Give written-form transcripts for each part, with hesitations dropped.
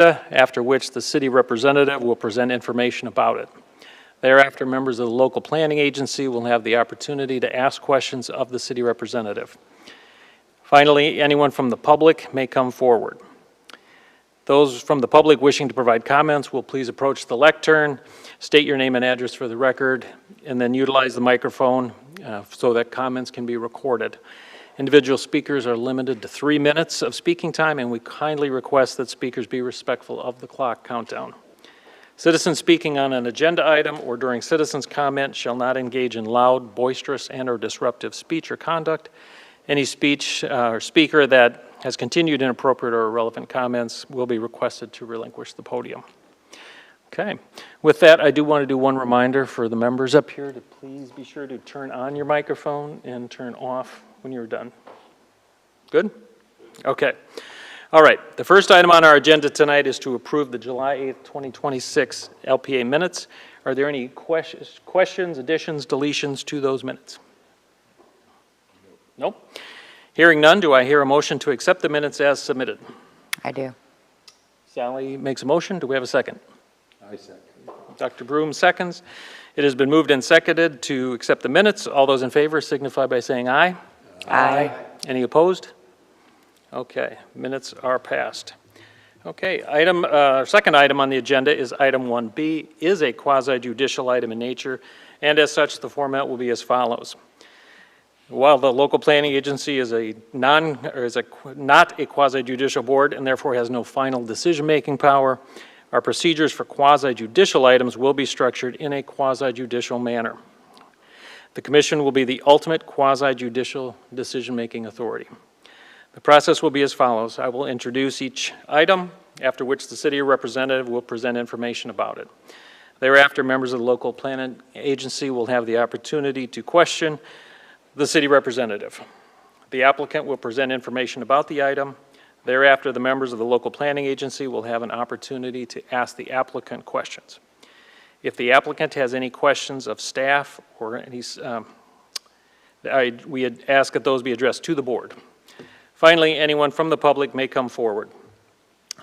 after which the city representative will present information about it. Thereafter, members of the local planning agency will have the opportunity to ask questions of the city representative. Finally, anyone from the public may come forward. Those from the public wishing to provide comments will please approach the lectern, state your name and address for the record, and then utilize the microphone so that comments can be recorded. Individual speakers are limited to 3 minutes of speaking time, and we kindly request that speakers be respectful of the clock countdown. Citizens speaking on an agenda item or during citizens' comment shall not engage in loud, boisterous, and/or disruptive speech or conduct. Any speech or speaker that has continued inappropriate or irrelevant comments will be requested to relinquish the podium. Okay. With that, I do want to do one reminder for the members up here to please be sure to turn on your microphone and turn off when you're done. Good? Okay. All right. The first item on our agenda tonight is to approve the July 8th, 2026 LPA minutes. Are there any questions, additions, deletions to those minutes? Nope. Hearing none, do I hear a motion to accept the minutes as submitted? I do. Sally makes a motion. Do we have a second? I second. Dr. Broom seconds. It has been moved and seconded to accept the minutes. All those in favor signify by saying aye. Aye. Any opposed? Okay, minutes are passed. Okay, second item on the agenda is item 1B, is a quasi-judicial item in nature, and as such, the format will be as follows. While the local planning agency is not a quasi-judicial board and therefore has no final decision-making power, our procedures for quasi-judicial items will be structured in a quasi-judicial manner. The commission will be the ultimate quasi-judicial decision-making authority. The process will be as follows. I will introduce each item, after which the city representative will present information about it. Thereafter, members of the local planning agency will have the opportunity to question the city representative. The applicant will present information about the item. Thereafter, the members of the local planning agency will have an opportunity to ask the applicant questions. If the applicant has any questions of staff or any, we ask that those be addressed to the board. Finally, anyone from the public may come forward.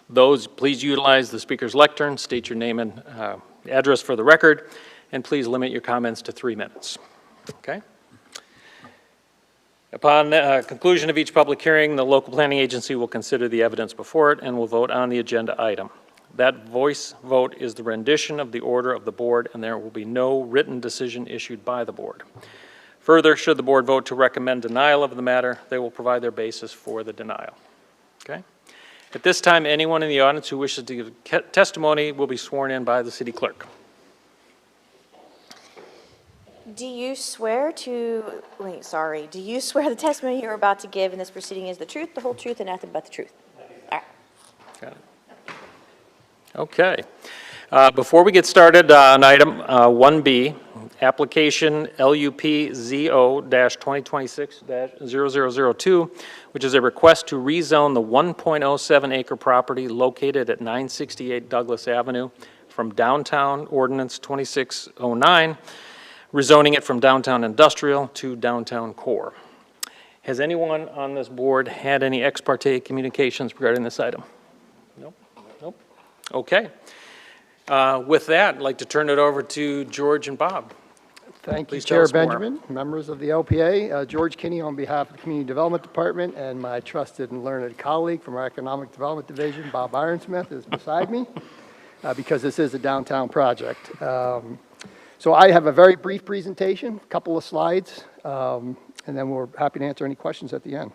Those, please utilize the speaker's lectern, state your name and address for the record, and please limit your comments to 3 minutes. Okay? Upon conclusion of each public hearing, the local planning agency will consider the evidence before it and will vote on the agenda item. That voice vote is the rendition of the order of the board, and there will be no written decision issued by the board. Further, should the board vote to recommend denial of the matter, they will provide their basis for the denial. Okay? At this time, anyone in the audience who wishes to give testimony will be sworn in by the city clerk. Do you swear the testimony you're about to give in this proceeding is the truth, the whole truth, and nothing but the truth? All right. Got it. Okay. Before we get started on item 1B, application LUP-ZO-2026-0002, which is a request to rezone the 1.07 acre property located at 968 Douglas Avenue from downtown ordinance 2609, rezoning it from downtown industrial to downtown core. Has anyone on this board had any ex parte communications regarding this item? Nope. Nope. Okay. With that, I'd like to turn it over to George and Bob. Thank you, Please tell Chair us more. Benjamin, members of the LPA. George Kinney on behalf of the Community Development Department and my trusted and learned colleague from our Economic Development Division, Bob Ironsmith, is beside me because this is a downtown project. So I have a very brief presentation, a couple of slides, and then we're happy to answer any questions at the end.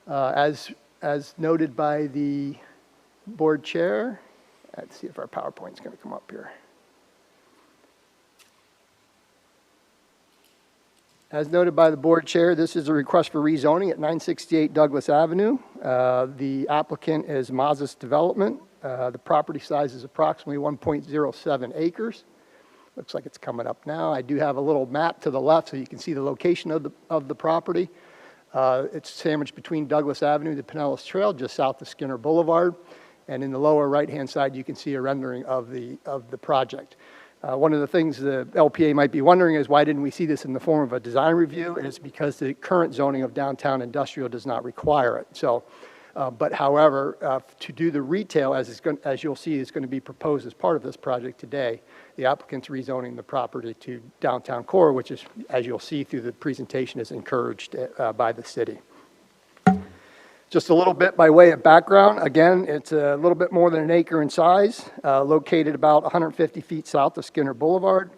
As noted by the board chair, let's see if our PowerPoint's going to come up here. As noted by the board chair, this is a request for rezoning at 968 Douglas Avenue. The applicant is Mazis Development. The property size is approximately 1.07 acres. Looks like it's coming up now. I do have a little map to the left so you can see the location of the property. It's sandwiched between Douglas Avenue and the Pinellas Trail, just south of Skinner Boulevard. And in the lower right-hand side, you can see a rendering of the project. One of the things the LPA might be wondering is why didn't we see this in the form of a design review? And it's because the current zoning of downtown industrial does not require it. So But however, to do the retail, as you'll see, is going to be proposed as part of this project today, the applicant's rezoning the property to downtown core, which is, as you'll see through the presentation, is encouraged by the city. Just a little bit by way of background. Again, it's a little bit more than an acre in size, located about 150 feet south of Skinner Boulevard.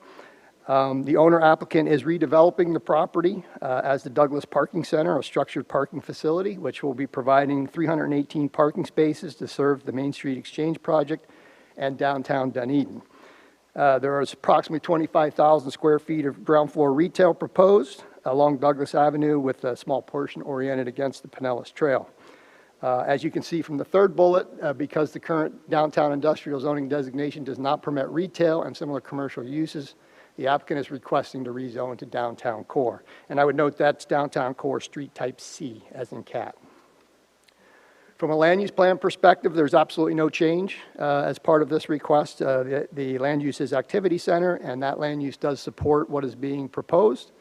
The owner applicant is redeveloping the property as the Douglas Parking Center, a structured parking facility, which will be providing 318 parking spaces to serve the Main Street Exchange project and downtown Dunedin. There is approximately 25,000 square feet of ground floor retail proposed along Douglas Avenue, with a small portion oriented against the Pinellas Trail. As you can see from the third bullet, because the current downtown industrial zoning designation does not permit retail and similar commercial uses, the applicant is requesting to rezone to downtown core. And I would note that's downtown core street type C, as in cat. From a land use plan perspective, there's absolutely no change as part of this request. The land use is activity center, and that land use does support what is being proposed,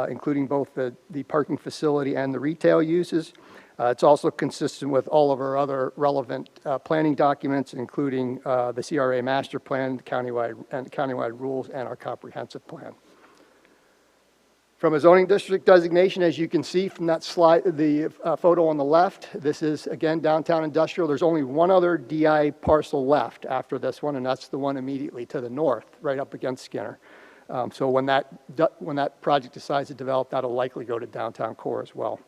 including both the parking facility and the retail uses. It's also consistent with all of our other relevant planning documents, including the CRA master plan, the countywide rules, and our comprehensive plan. From a zoning district designation, as you can see from that slide, the photo on the left, this is, again, downtown industrial. There's only one other DI parcel left after this one, and that's the one immediately to the north, right up against Skinner. So when that project decides to develop, that'll likely go to downtown core as well.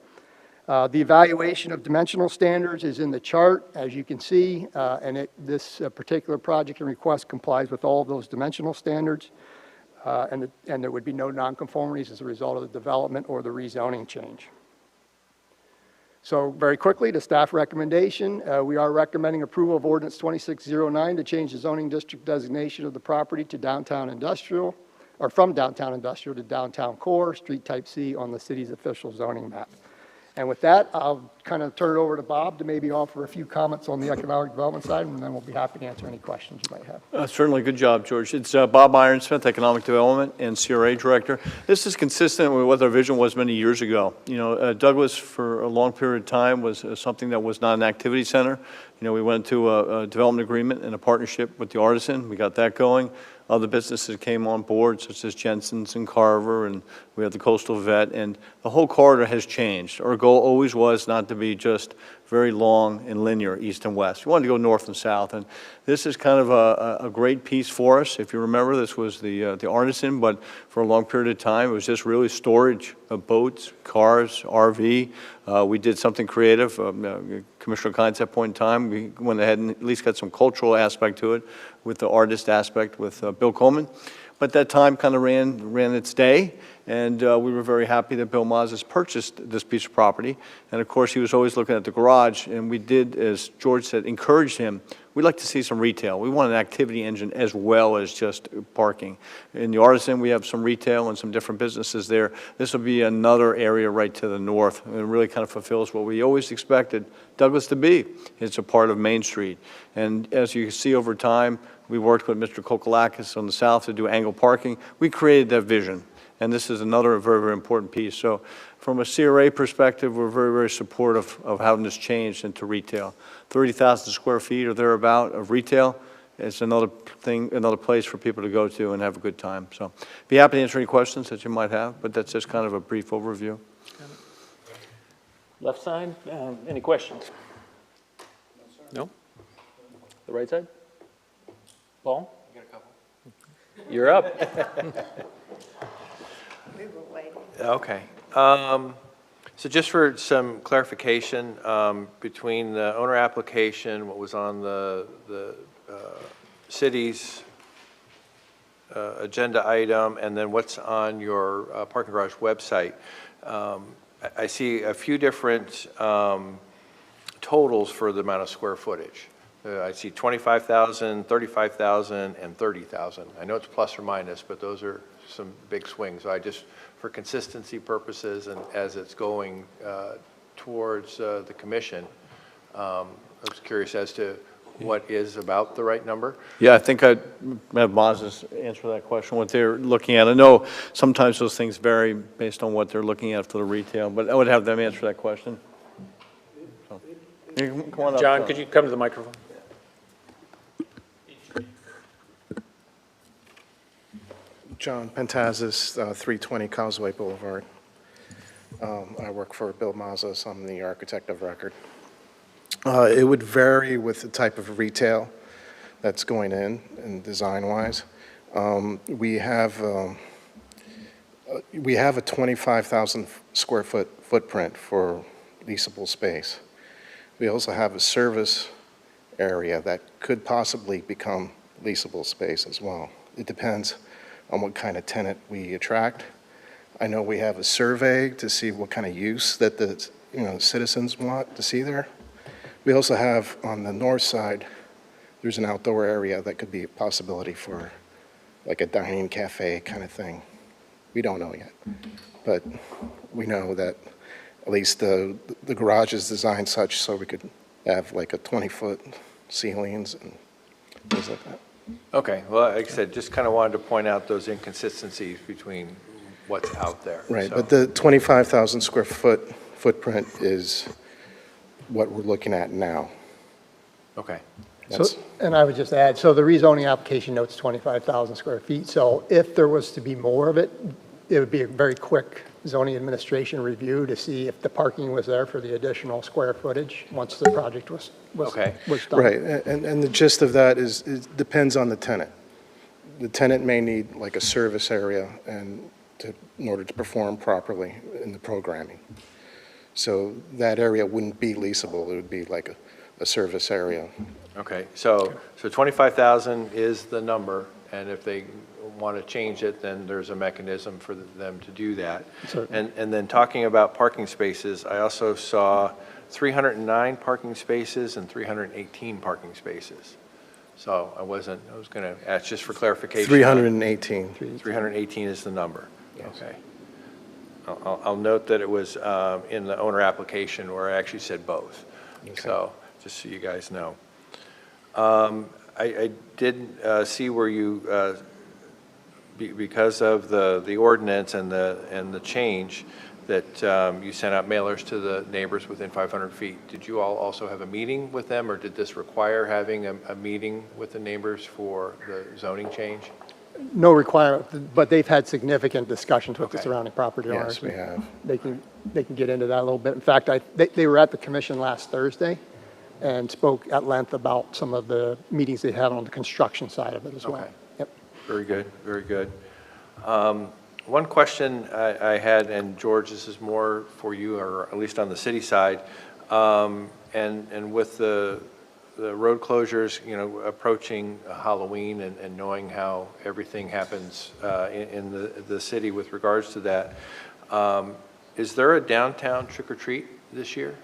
The evaluation of dimensional standards is in the chart, as you can see, and this particular project and request complies with all of those dimensional standards, and there would be no nonconformities as a result of the development or the rezoning change. So very quickly, the staff recommendation, we are recommending approval of Ordinance 2609 to change the zoning district designation of the property to downtown industrial, or from downtown industrial to downtown core, street type C on the city's official zoning map. And with that, I'll kind of turn it over to Bob to maybe offer a few comments on the economic development side, and then we'll be happy to answer any questions you might have. Certainly, good job, George. It's Bob Ironsmith, Economic Development and CRA Director. This is consistent with what our vision was many years ago. You know, Douglas, for a long period of time, was something that was not an activity center. You know, we went into a development agreement and a partnership with the Artisan. We got that going. Other businesses came on board, such as Jensen's and Carver, and we have the Coastal Vet, and the whole corridor has changed. Our goal always was not to be just very long and linear, east and west. We wanted to go north and south, and this is kind of a great piece for us. If you remember, this was the Artisan, but for a long period of time, it was just really storage of boats, cars, RV. We did something creative. Commissioner Kynes, at that point in time, we went ahead and at least got some cultural aspect to it with the artist aspect with Bill Coleman. But that time kind of ran its day, and we were very happy that Bill Mazes purchased this piece of property. And of course, he was always looking at the garage, and we did, as George said, encourage him. We'd like to see some retail. We want an activity engine as well as just parking. In the Artisan, we have some retail and some different businesses there. This will be another area right to the north, and it really kind of fulfills what we always expected Douglas to be. It's a part of Main Street. And as you can see over time, we worked with Mr. Kokolakis on the south to do angle parking. We created that vision, and this is another very, very important piece. So from a CRA perspective, we're very, very supportive of having this changed into retail. 30,000 square feet or thereabout of retail is another thing, another place for people to go to and have a good time. So be happy to answer any questions that you might have, but that's just kind of a brief overview. Left side, any questions? No? The right side? Paul? You got a couple. You're up. Okay. So just for some clarification, between the owner application, what was on the city's agenda item, and then what's on your parking garage website, I see a few different totals for the amount of square footage. I see 25,000, 35,000, and 30,000. I know it's plus or minus, but those are some big swings. So I just, for consistency purposes and as it's going towards the commission, I was curious as to what is about the right number. Yeah, I think I'd have Mazes answer that question, what they're looking at. I know sometimes those things vary based on what they're looking at for the retail, but I would have them answer that question. So, Come on up, John, could you come to the microphone? John Pentazis, 320 Causeway Boulevard. I work for Bill Mazos. I'm the architect of record. It would vary with the type of retail that's going in and design-wise. We have a 25,000 square foot footprint for leasable space. We also have a service area that could possibly become leasable space as well. It depends on what kind of tenant we attract. I know we have a survey to see what kind of use that the citizens want to see there. We also have on the north side, there's an outdoor area that could be a possibility for like a dining cafe kind of thing. We don't know yet, but we know that at least the garage is designed such so we could have like a 20-foot ceilings and things like that. Okay, well, like I said, just kind of wanted to point out those inconsistencies between what's out there. Right, So- but the 25,000 square foot footprint is what we're looking at now. Okay, So, That's- and I would just add, so the rezoning application notes 25,000 square feet. So if there was to be more of it, it would be a very quick zoning administration review to see if the parking was there for the additional square footage once the project was Okay. done. Right, and the gist of that is, it depends on the tenant. The tenant may need like a service area in order to perform properly in the programming. So that area wouldn't be leasable, it would be like a service area. okay, so 25,000 is the number, and if they want to change it, then there's a mechanism for them to do that. Certainly. And then talking about parking spaces, I also saw 309 parking spaces and 318 parking spaces. So I was going to ask just for clarification. 318. 318 is the number? Okay. I'll note that it was in the owner application where I actually said both. So, just so you guys know. I did see where you, because of the ordinance and the change, that you sent out mailers to the neighbors within 500 feet. Did you all also have a meeting with them, or did this require having a meeting with the neighbors for the zoning change? No requirement, but they've had significant discussions with the Okay. surrounding property owners. Yes, we have. They can get into that a little bit. In fact, they were at the commission last Thursday and spoke at length about some of the meetings they had on the construction side of it as well. Okay. Yep. Very good, very good. One question I had, and George, this is more for you, or at least on the city side, and with the road closures, approaching Halloween and knowing how everything happens in the city with regards to that, is there a downtown trick-or-treat this year?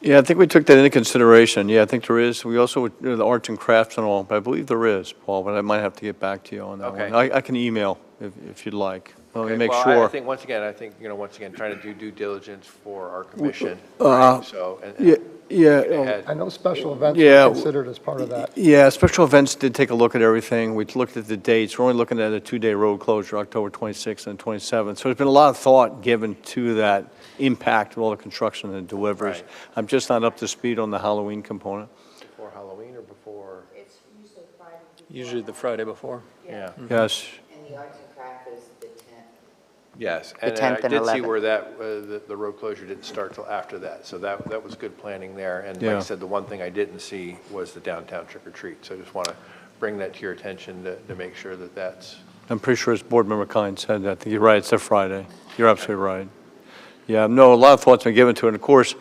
Yeah, I think we took that into consideration. Yeah, I think there is. We also, the arts and crafts and all, but I believe there is, Paul, but I might have to get back to you on that one. Okay. I can email if you'd like. Let me Okay, make well, sure. I think, once again, trying to do due diligence for our commission. Uh, So, Yeah, ahead. I know special events Yeah. were considered as part of that. yeah, special events did take a look at everything. We looked at the dates. We're only looking at a 2-day road closure, October 26th and 27th. So there's been a lot of thought given to that impact of all the construction and deliveries. Right. I'm just not up to speed on the Halloween component. Before Halloween or before? Usually the Friday before. Yeah. Yes. And the arts and craft is the 10th. Yes, The and 10th I and did see 11th. where that, the road closure didn't start till after that, so that was good planning there. And like Yeah. I said, the one thing I didn't see was the downtown trick or treat, so I just want to bring that to your attention to make sure that that's, I'm pretty sure as Board Member Kine said that. I think you're right, it's a Friday. You're absolutely right. Yeah, no, a lot of thought's been given to it. And of course,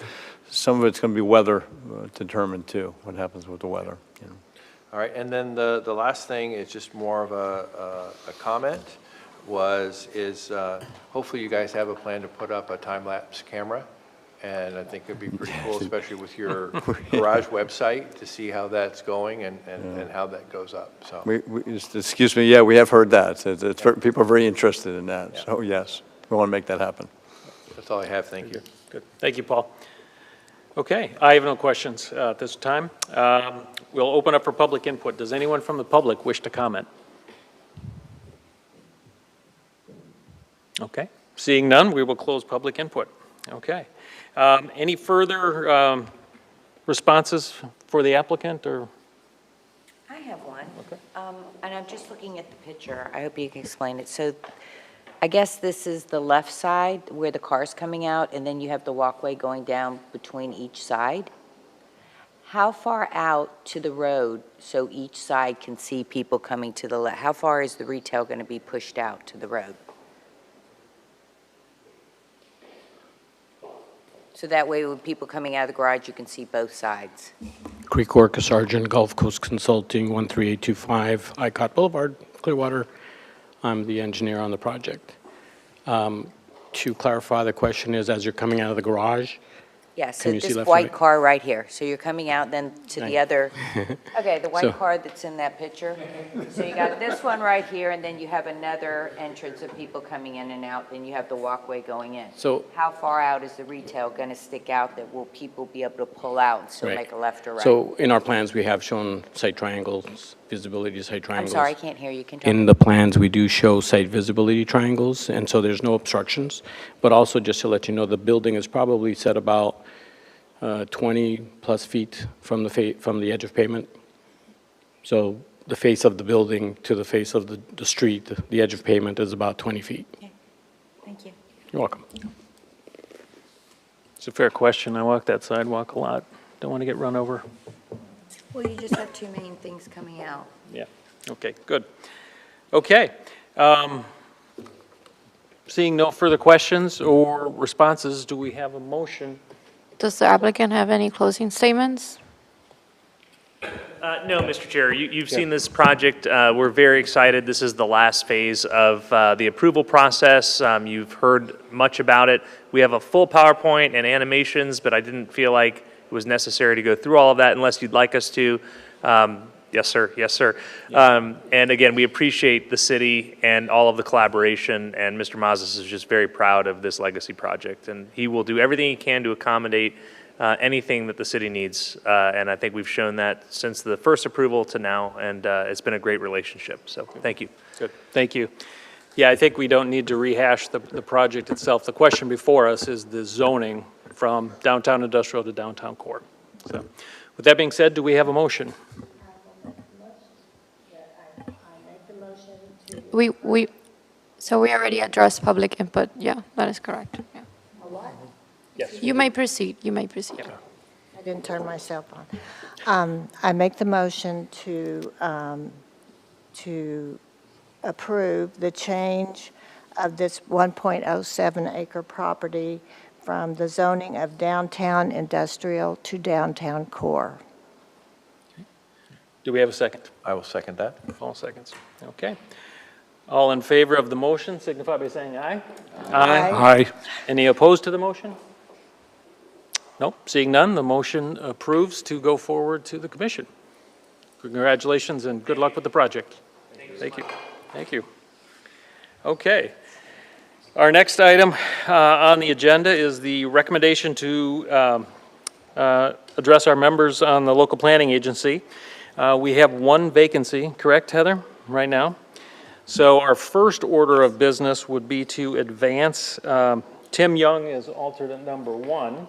some of it's going to be weather determined too, what happens with the weather. You know. all right. And then the last thing is just more of a comment, is hopefully you guys have a plan to put up a time-lapse camera. And I think it'd be pretty cool, especially with your garage website, to see how that's going and how that goes up, so. Excuse me, yeah, we have heard that. People are very interested in that. So yes, we want to make that happen. That's all I have, thank you. Good. Thank you, Paul. Okay, I have no questions at this time. We'll open up for public input. Does anyone from the public wish to comment? Okay, seeing none, we will close public input. Okay. Any further responses for the applicant, or? I have one. And I'm just looking at the picture. I hope you can explain it. So I guess this is the left side where the car's coming out, and then you have the walkway going down between each side. How far out to the road so each side can see people coming to the left? How far is the retail going to be pushed out to the road? So that way, when people coming out of the garage, you can see both sides. Creek Orca Sergeant, Gulf Coast Consulting, 13825 ICOT Boulevard, Clearwater. I'm the engineer on the project. To clarify, the question is, as you're coming out of the garage, Yeah, so Can you see this left and white right? car right here, so you're coming out then to the Right. other, okay, the So- white car that's in that picture. So you got this one right here, and then you have another entrance of people coming in and out, then you have the walkway going in. So- How far out is the retail going to stick out that will people be able to pull out and still Right. make a left or right? so in our plans, we have shown site triangles, visibility site I'm triangles. sorry, I can't hear you. Can you In the plans, we do show site visibility triangles, and so there's no obstructions. But also, just to let you know, the building is probably set about 20-plus feet from the edge of pavement. So the face of the building to the face of the street, the edge of pavement is about 20 feet. Thank you. You're welcome. It's a fair question. I walk that sidewalk a lot. Don't want to get run over. Well, you just have two main things coming out. Yeah, okay, good. Okay. Seeing no further questions or responses, do we have a motion? Does the applicant have any closing statements? No, Mr. Chair, you've seen this project. We're very excited. This is the last phase of the approval process. You've heard much about it. We have a full PowerPoint and animations, but I didn't feel like it was necessary to go through all of that unless you'd like us to. Yes, sir. Yes, sir. And again, we appreciate the city and all of the collaboration, and Mr. Mazes is just very proud of this legacy project, and he will do everything he can to accommodate anything that the city needs. And I think we've shown that since the first approval to now, and it's been a great relationship. So thank you. Good, thank you. Yeah, I think we don't need to rehash the project itself. The question before us is the zoning from downtown industrial to downtown core. So, with that being said, do we have a motion? So we already addressed public input. Yeah, that is correct. Yeah. Yes. You may proceed. You may proceed. I didn't turn myself on. I make the motion to approve the change of this 1.07 acre property from the zoning of downtown industrial to downtown core. Do we have a second? I will second that. All seconds. Okay. All in favor of the motion signify by saying aye. Aye. Any opposed to the motion? Nope. Seeing none, the motion approves to go forward to the commission. Congratulations and good luck with the project. Thank you. Thank you. Okay. Our next item on the agenda is the recommendation to address our members on the local planning agency. We have one vacancy, correct, Heather, right now? So our first order of business would be to advance Tim Young as alternate number 1.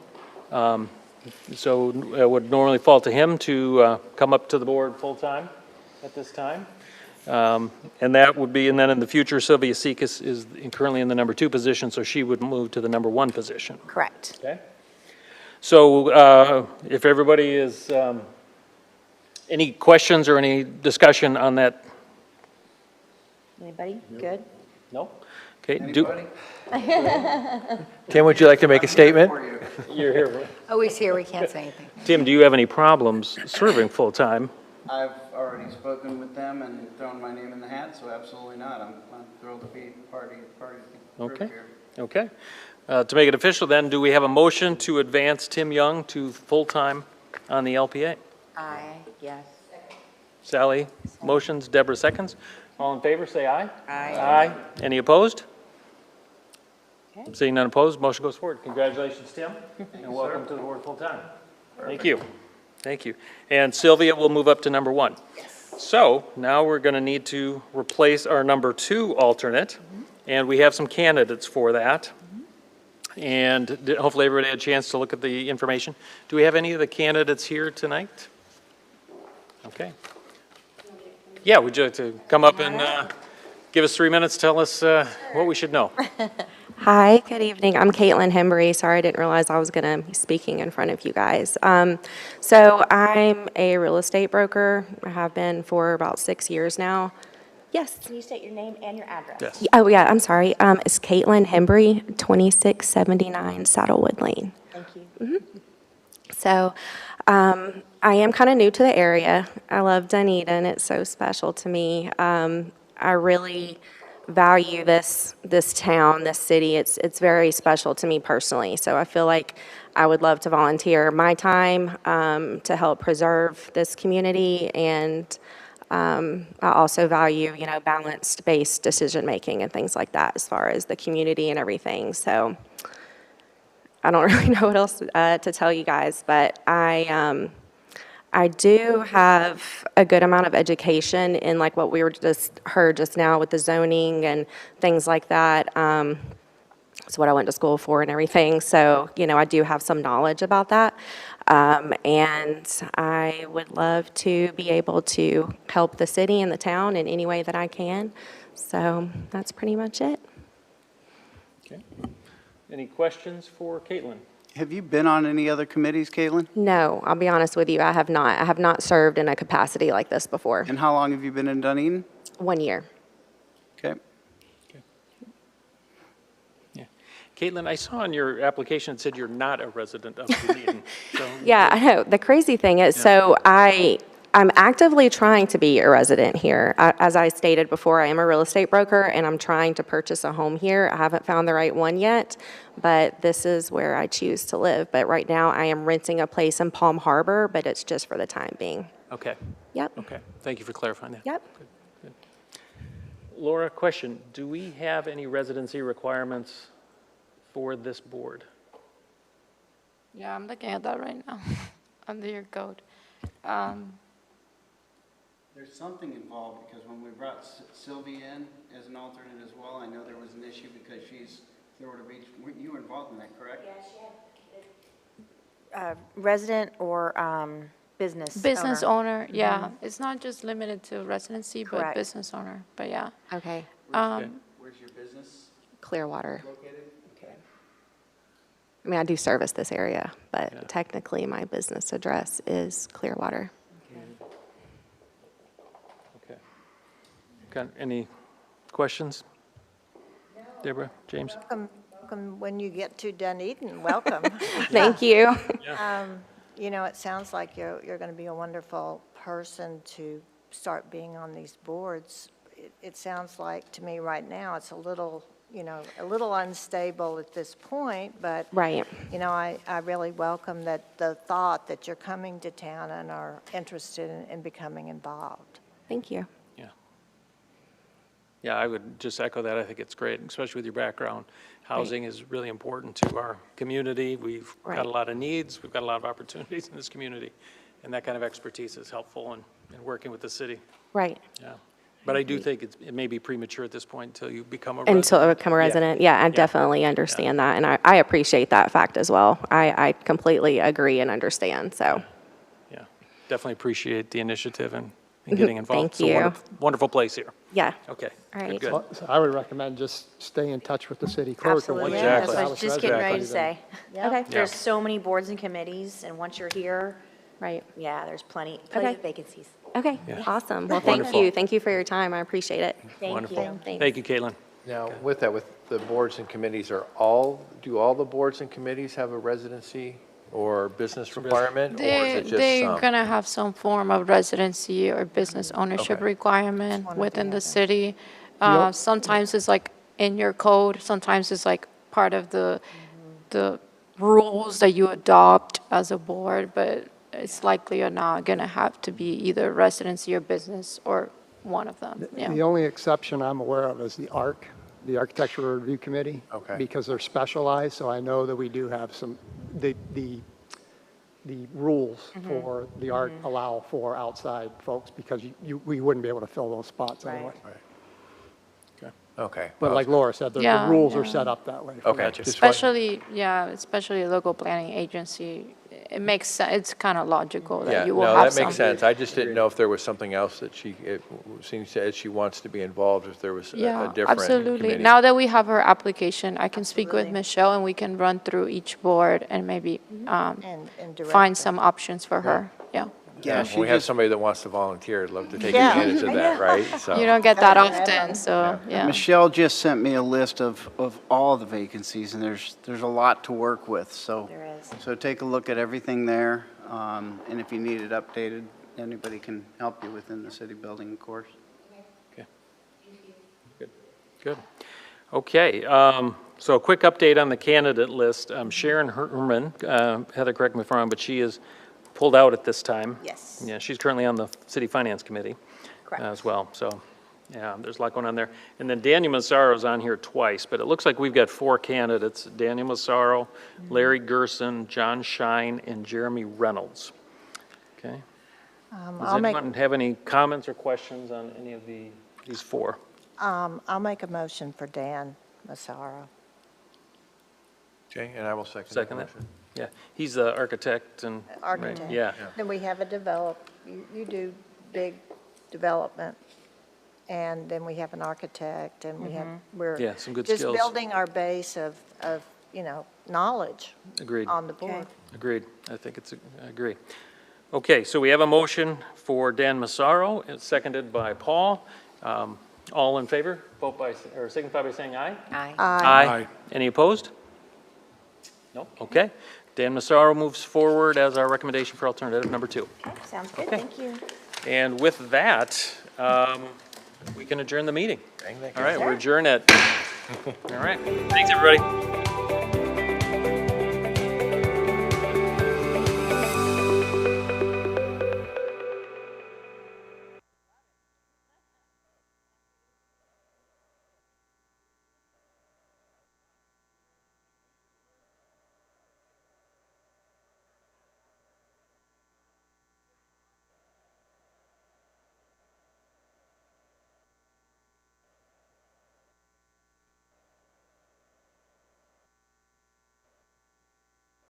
So it would normally fall to him to come up to the board full-time at this time. And that would be, and then in the future, Sylvia Sekas is currently in the number 2 position, so she would move to the number 1 position. Correct. Okay? So if everybody is, any questions or any discussion on that? Anybody? Good? No? Okay. Tim, would you like to make a statement? You're here. Oh, he's here, we can't say anything. Tim, do you have any problems serving full-time? I've already spoken with them and thrown my name in the hat, so absolutely not. I'm thrilled to be part of the group Okay. here. Okay. To make it official then, do we have a motion to advance Tim Young to full-time on the LPA? Aye, yes. Sally motions, Deborah seconds. All in favor, say aye. Aye. Aye. Any opposed? Okay. Seeing none opposed, motion goes forward. Congratulations, Tim, and welcome to the board full-time. Thank you. Thank you. And Sylvia will move up to number 1. So now we're going to need to replace our number 2 alternate, and we have some candidates for that. and hopefully everybody had a chance to look at the information. Do we have any of the candidates here tonight? Okay. Yeah, would you like to come up and give us 3 minutes, tell us what we should know? Hi, good evening. I'm Caitlin Hembry. Sorry, I didn't realize I was going to be speaking in front of you guys. So I'm a real estate broker. I have been for about 6 years now. Yes. Can you state your name and your address? Yes. Oh, yeah, I'm sorry. It's Caitlin Hembry, 2679 Saddlewood Lane. Thank you. So I am kind of new to the area. I love Dunedin. It's so special to me. I really value this town, this city. It's very special to me personally. So I feel like I would love to volunteer my time to help preserve this community, and I also value, balance-based decision-making and things like that as far as the community and everything. So I don't really know what else to tell you guys, but I do have a good amount of education in like what we were just heard just now with the zoning and things like that. It's what I went to school for and everything. So, I do have some knowledge about that. And I would love to be able to help the city and the town in any way that I can. So that's pretty much it. Okay. Any questions for Caitlin? Have you been on any other committees, Caitlin? No, I'll be honest with you, I have not. I have not served in a capacity like this before. And how long have you been in Dunedin? 1 year. Okay. Yeah. Caitlin, I saw in your application it said you're not a resident of Dunedin. So Yeah, I know. The crazy thing is, so I'm actively trying to be a resident here. As I stated before, I am a real estate broker, and I'm trying to purchase a home here. I haven't found the right one yet, but this is where I choose to live. But right now, I am renting a place in Palm Harbor, but it's just for the time being. Okay. Yep. Okay. Thank you for clarifying that. Yep. Good. Laura, question. Do we have any residency requirements for this board? Yeah, I'm looking at that right now, under your code. There's something involved, because when we brought Sylvie in as an alternate as well, I know there was an issue because she's Clearwater Beach. You were involved in that, correct? Yeah, she had resident or business Business owner. owner, yeah. It's not just limited to residency, but Correct. business owner, but yeah. Okay. Where's your business Clearwater. located? Okay. I mean, I do service this area, but Yeah. technically my business address is Clearwater. Okay. Got any questions? Deborah, James? Welcome when you get to Dunedin, welcome. Thank you. It sounds like you're going to be a wonderful person to start being on these boards. It sounds like to me right now it's a little unstable at this point, but Right. I really welcome the thought that you're coming to town and are interested in becoming involved. Thank you. Yeah, I would just echo that. I think it's great, especially with your background. Housing is really important to our community. We've got Right. a lot of needs. We've got a lot of opportunities in this community. And that kind of expertise is helpful in working with the city. Right. Yeah. But I do think it may be premature at this point until you become a resident. Until I become a resident. Yeah, I definitely understand that. And I appreciate that fact as well. I completely agree and understand, so. Yeah, definitely appreciate the initiative and getting involved. Thank It's a you. wonderful place here. Yeah. Okay. All right. Good. So I would recommend just stay in touch with the city clerk. Absolutely. And Exactly. That's what I was just getting ready to say. Okay. There's so many boards and committees, and once you're here, Right. yeah, there's plenty Okay. of vacancies. Okay, Yeah. awesome. Well, thank Wonderful. you. Thank you for your time. I appreciate it. Thank Wonderful. you. Thanks. Thank you, Caitlin. Now, with that, with the boards and committees, do all the boards and committees have a residency or business requirement? Or is it just They're some? gonna have some form of residency or business ownership Okay. requirement one or within the the other. city. Yep. Sometimes it's like in your code, sometimes it's like part of the rules that you adopt as a board, but it's likely or not gonna have to be either residency or business or one of them, The yeah. only exception I'm aware of is the ARC, the Architectural Review Committee. Okay. Because they're specialized, so I know that we do have some, the rules for the ARC allow for outside folks, because we wouldn't be able to fill those spots Right. anyway. Okay. Okay. But like Laura said, the Yeah, rules are yeah. set up that way. Okay. Gotcha. just wa- Especially a local planning agency, it makes, it's kind of logical Yeah, that you will no, have that makes some. sense. I just didn't know if there was something else that it seems that she wants to be involved, if there was a Yeah, different absolutely. committee. Now that we have her application, I can speak with Absolutely. Michelle and we can run through each board and maybe And direct find them. some options for her. Yeah. Yeah, When she we have just, somebody that wants to volunteer, I'd love to take Yeah, advantage of I that, know. right? So. You don't get that Gotta add often, on. so, yeah. Michelle just sent me a list of all the vacancies, and there's a lot to work with, so. There is. So take a look at everything there, and if you need it updated, anybody can help you within the city building, of course. Good. Okay, so a quick update on the candidate list. Sharon Herman, Heather, correct me if I'm wrong, but she is pulled out at this time. Yes. Yeah, she's currently on the City Finance Committee Correct. as well, so, yeah, there's a lot going on there. And then Daniel Massaro's on here twice, but it looks like we've got 4 candidates: Daniel Massaro, Larry Gerson, John Shine, and Jeremy Reynolds. Okay? Does I'll make, anyone have any comments or questions on any of these 4? I'll make a motion for Dan Massaro. Okay, and I will second that Second that? motion. Yeah, he's the architect and. right, Architect. Yeah, Then we have you do big development, and then we have an architect, and we have, we're. Yeah, some good Just skills. building our base of, knowledge agreed, on the board. agreed. I think I agree. Okay, so we have a motion for Dan Massaro, it's seconded by Paul. All in favor, vote by, or signify by saying aye. Aye. Aye. Any opposed? No, okay. Dan Massaro moves forward as our recommendation for alternative number 2. Okay, sounds good, Okay. thank you. And with that, we can adjourn the meeting. Thank you. All right, we're adjourned at, all right, thanks, everybody.